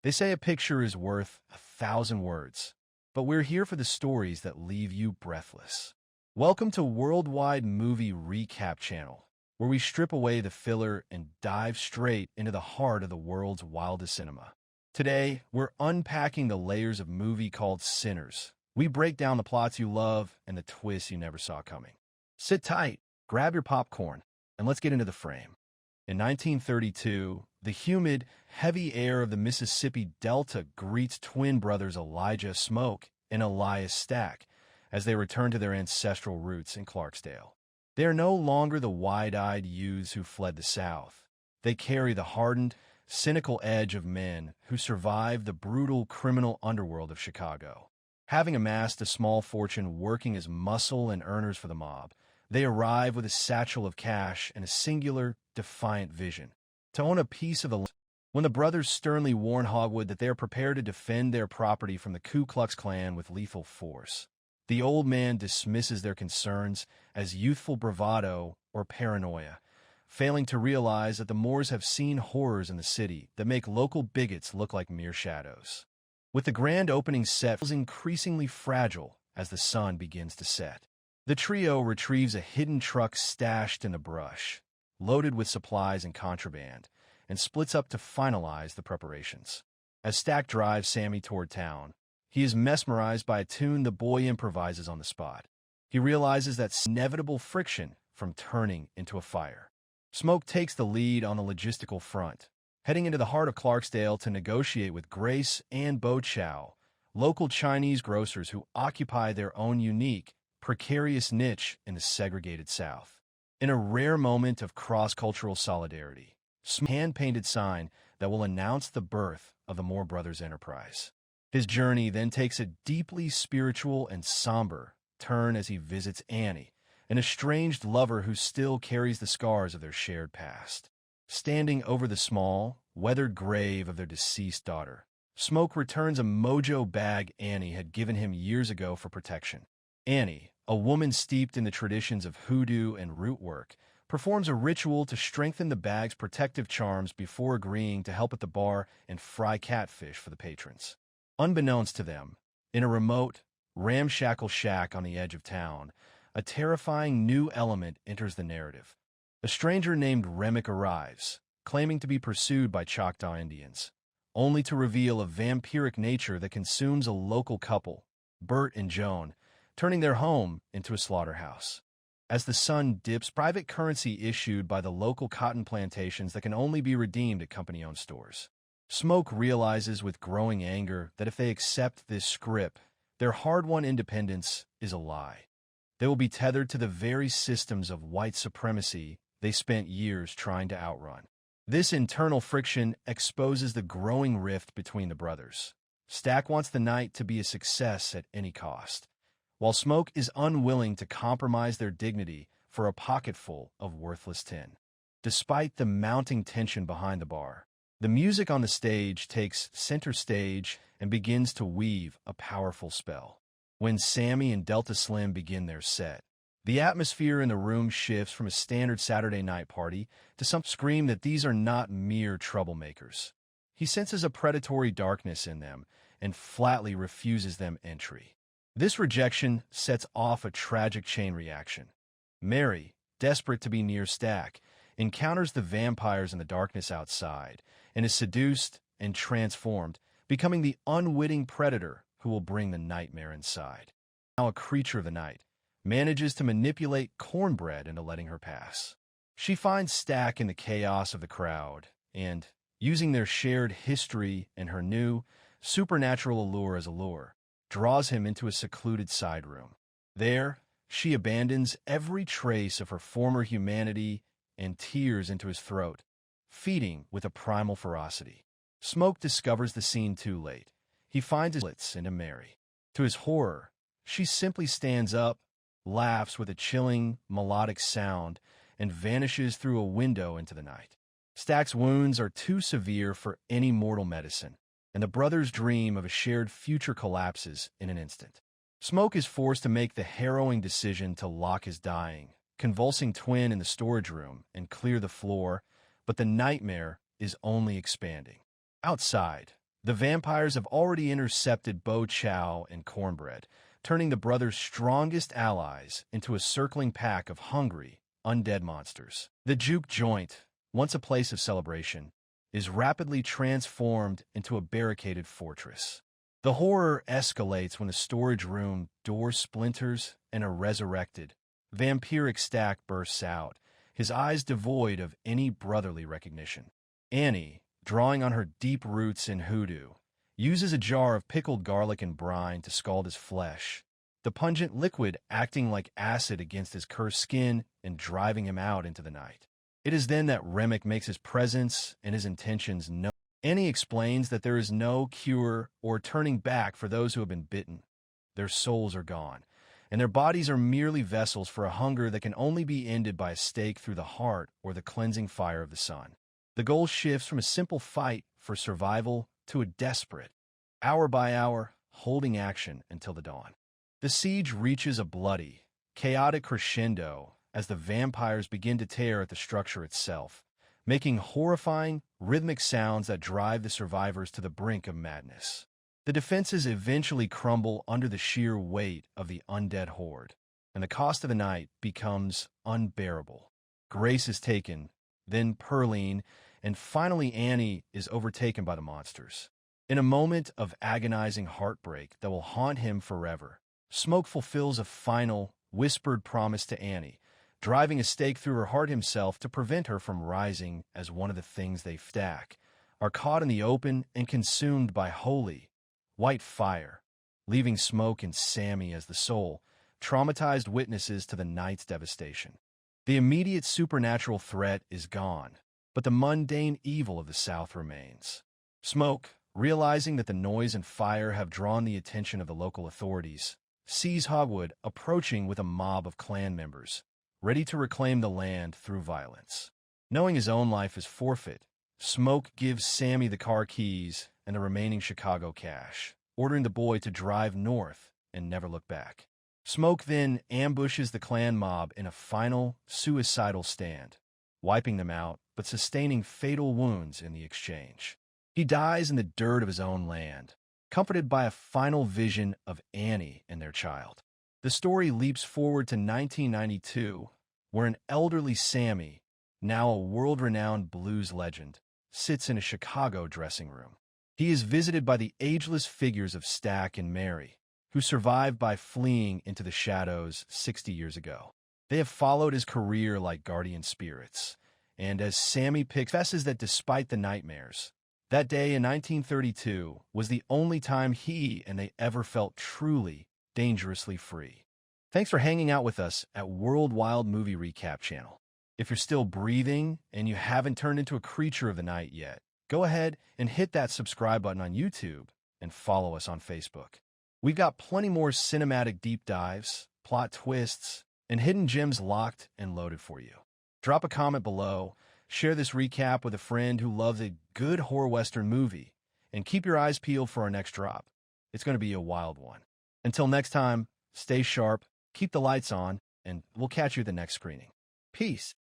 They say a picture is worth 1,000 words, but we're here for the stories that leave you breathless. Welcome to Worldwide Movie Recap Channel, where we strip away the filler and dive straight into the heart of the world's wildest cinema. Today, we're unpacking the layers of a movie called Sinners. We break down the plots you love and the twists you never saw coming. Sit tight, grab your popcorn, and let's get into the frame. In 1932, the humid, heavy air of the Mississippi Delta greets twin brothers Elijah Smoke and Elias Stack as they return to their ancestral roots in Clarksdale. They are no longer the wide-eyed youths who fled the South. They carry the hardened, cynical edge of men who survived the brutal criminal underworld of Chicago. Having amassed a small fortune working as muscle and earners for the mob, they arrive with a satchel of cash and a singular, defiant vision: to own a piece of the land. When the brothers sternly warn Hogwood that they are prepared to defend their property from the Ku Klux Klan with lethal force, the old man dismisses their concerns as youthful bravado or paranoia, failing to realize that the Moors have seen horrors in the city that make local bigots look like mere shadows. With the grand opening set feels increasingly fragile as the sun begins to set, the trio retrieves a hidden truck stashed in the brush, loaded with supplies and contraband, and splits up to finalize the preparations. As Stack drives Sammie toward town, he is mesmerized by a tune the boy improvises on the spot. He realizes that inevitable friction from turning into a fire. Smoke takes the lead on the logistical front, heading into the heart of Clarksdale to negotiate with Grace and Bo Chow, local Chinese grocers who occupy their own unique, precarious niche in the segregated South. In a rare moment of cross-cultural solidarity, Smoke's hand-painted sign that will announce the birth of the Moore Brothers enterprise. His journey then takes a deeply spiritual and somber turn as he visits Annie, an estranged lover who still carries the scars of their shared past. Standing over the small, weathered grave of their deceased daughter, Smoke returns a mojo bag Annie had given him years ago for protection. Annie, a woman steeped in the traditions of hoodoo and root work, performs a ritual to strengthen the bag's protective charms before agreeing to help at the bar and fry catfish for the patrons. Unbeknownst to them, in a remote, ramshackle shack on the edge of town, a terrifying new element enters the narrative. A stranger named Remmick arrives, claiming to be pursued by Choctaw Indians, only to reveal a vampiric nature that consumes a local couple, Bert and Joan, turning their home into a slaughterhouse. As the sun dips, private currency issued by the local cotton plantations that can only be redeemed at company-owned stores. Smoke realizes with growing anger that if they accept this script, their hard-won independence is a lie. They will be tethered to the very systems of white supremacy they spent years trying to outrun. This internal friction exposes the growing rift between the brothers. Stack wants the night to be a success at any cost, while Smoke is unwilling to compromise their dignity for a pocketful of worthless tin. Despite the mounting tension behind the bar, the music on the stage takes center stage and begins to weave a powerful spell. When Sammie and Delta Slim begin their set, the atmosphere in the room shifts from a standard Saturday night party to some scream that these are not mere troublemakers. He senses a predatory darkness in them and flatly refuses them entry. This rejection sets off a tragic chain reaction. Mary, desperate to be near Stack, encounters the vampires in the darkness outside and is seduced and transformed, becoming the unwitting predator who will bring the nightmare inside. Now a creature of the night manages to manipulate cornbread into letting her pass. She finds Stack in the chaos of the crowd and, using their shared history and her new, supernatural allure as a lure, draws him into a secluded side room. There, she abandons every trace of her former humanity and tears into his throat, feeding with a primal ferocity. Smoke discovers the scene too late. He finds his slits into Mary. To his horror, she simply stands up, laughs with a chilling, melodic sound, and vanishes through a window into the night. Stack's wounds are too severe for any mortal medicine, and the brothers' dream of a shared future collapses in an instant. Smoke is forced to make the harrowing decision to lock his dying, convulsing twin in the storage room and clear the floor, but the nightmare is only expanding. Outside, The vampires have already intercepted Bo Chow and Cornbread, turning the brothers' strongest allies into a circling pack of hungry, undead monsters. The juke joint, once a place of celebration, is rapidly transformed into a barricaded fortress. The horror escalates when the storage room door splinters and a resurrected, vampiric stack bursts out, his eyes devoid of any brotherly recognition. Annie, drawing on her deep roots in hoodoo, uses a jar of pickled garlic and brine to scald his flesh, the pungent liquid acting like acid against his cursed skin and driving him out into the night. It is then that Remmick makes his presence and his intentions known. Annie explains that there is no cure or turning back for those who have been bitten. Their souls are gone, and their bodies are merely vessels for a hunger that can only be ended by a stake through the heart or the cleansing fire of the sun. The goal shifts from a simple fight for survival to a desperate, hour by hour, holding action until the dawn. The siege reaches a bloody, chaotic crescendo as the vampires begin to tear at the structure itself, making horrifying, rhythmic sounds that drive the survivors to the brink of madness. The defenses eventually crumble under the sheer weight of the undead horde, and the cost of the night becomes unbearable. Grace is taken, then Pearline, and finally Annie is overtaken by the monsters. In a moment of agonizing heartbreak that will haunt him forever, Smoke fulfills a final, whispered promise to Annie, driving a stake through her heart himself to prevent her from rising as one of the things they stack, are caught in the open and consumed by holy, white fire, leaving Smoke and Sammie as the sole, traumatized witnesses to the night's devastation. The immediate supernatural threat is gone, but the mundane evil of the South remains. Smoke, realizing that the noise and fire have drawn the attention of the local authorities, sees Hogwood approaching with a mob of Klan members, ready to reclaim the land through violence. Knowing his own life is forfeit, Smoke gives Sammie the car keys and the remaining Chicago cash, ordering the boy to drive north and never look back. Smoke then ambushes the Klan mob in a final, suicidal stand, wiping them out but sustaining fatal wounds in the exchange. He dies in the dirt of his own land, comforted by a final vision of Annie and their child. The story leaps forward to 1992, where an elderly Sammie, now a world-renowned blues legend, sits in a Chicago dressing room. He is visited by the ageless figures of Stack and Mary, who survived by fleeing into the shadows 60 years ago. They have followed his career like guardian spirits, and as Sammie confesses that despite the nightmares, that day in 1932 was the only time he and they ever felt truly, dangerously free. Thanks for hanging out with us at World Wild Movie Recap Channel. If you're still breathing and you haven't turned into a creature of the night yet, go ahead and hit that subscribe button on YouTube and follow us on Facebook. We've got plenty more cinematic deep dives, plot twists, and hidden gems locked and loaded for you. Drop a comment below, share this recap with a friend who loves a good horror western movie, and keep your eyes peeled for our next drop. It's going to be a wild one. Until next time, stay sharp, keep the lights on, and we'll catch you at the next screening. Peace.